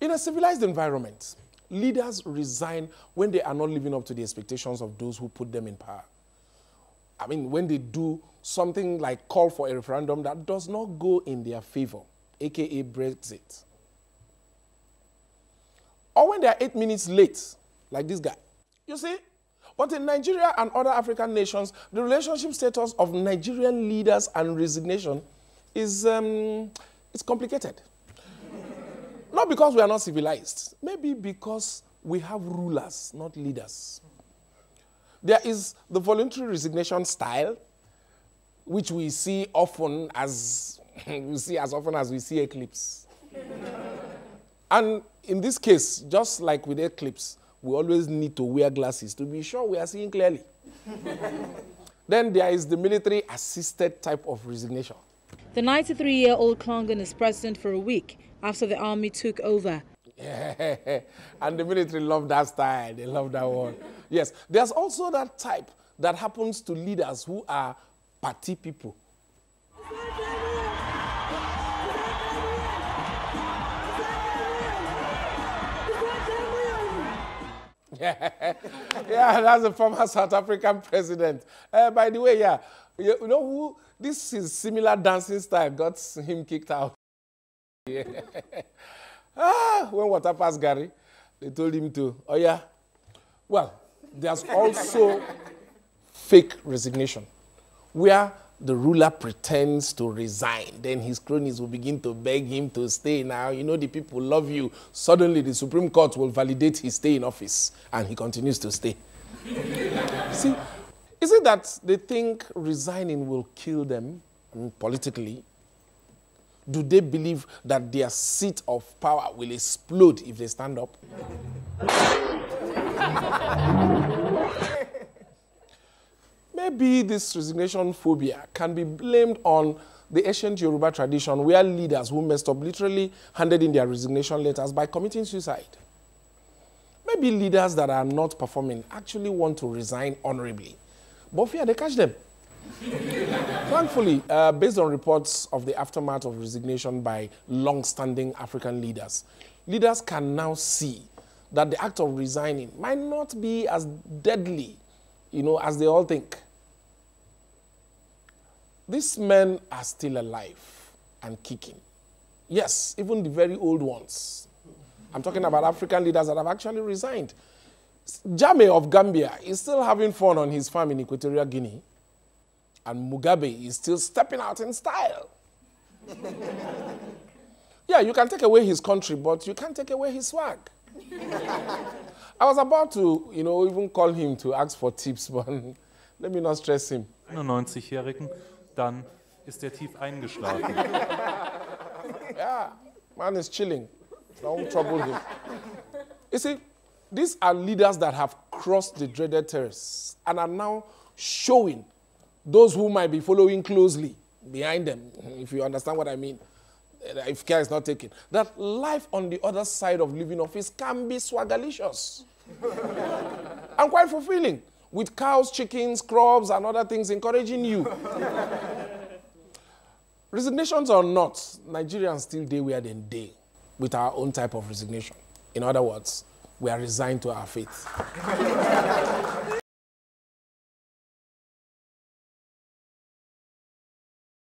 In a civilized environment, leaders resign when they are not living up to the expectations of those who put them in power. I mean, when they do something like call for a referendum that does not go in their favor, aka Brexit. Or when they are 8 minutes late, like this guy. You see? But in Nigeria and other African nations, the relationship status of Nigerian leaders and resignation is it's complicated. Not because we are not civilized, maybe because we have rulers, not leaders. There is the voluntary resignation style, which we see often as we see eclipse. And in this case, just like with eclipse, we always need to wear glasses to be sure we are seeing clearly. Then there is the military-assisted type of resignation. The 93-year-old Klangen is president for a week after the army took over. Yeah. And the military love that style. They love that one. Yes. There's also that type that happens to leaders who are party people. Yeah, that's the former South African president. By the way, yeah, you know who this is similar dancing style got him kicked out. Yeah. When water passed Gary, they told him to, oh yeah. Well, there's also fake resignation, where the ruler pretends to resign. Then his cronies will begin to beg him to stay. Now, you know the people love you. Suddenly, the Supreme Court will validate his stay in office, and he continues to stay. See, is it that they think resigning will kill them politically? Do they believe that their seat of power will explode if they stand up? Maybe this resignation phobia can be blamed on the ancient Yoruba tradition where leaders who messed up literally handed in their resignation letters by committing suicide. Maybe leaders that are not performing actually want to resign honorably, but fear they catch them. Thankfully, based on reports of the aftermath of resignation by long-standing African leaders, leaders can now see that the act of resigning might not be as deadly, as they all think. These men are still alive and kicking. Yes, even the very old ones. I'm talking about African leaders that have actually resigned. Jammeh of Gambia is still having fun on his farm in Equatorial Guinea, and Mugabe is still stepping out in style. Yeah, you can take away his country, but you can't take away his swag. I was about to, even call him to ask for tips, but let me not stress him. 91-Jährigen, dann ist er tief eingeschlafen. Yeah, man is chilling. Don't trouble him. You see, these are leaders that have crossed the dreaded terrace and are now showing those who might be following closely behind them, if you understand what I mean, if care is not taken, that life on the other side of leaving office can be swagalicious and quite fulfilling, with cows, chickens, crops, and other things encouraging you. Resignations or not, Nigerians still day where they day with our own type of resignation. In other words, we are resigned to our fate.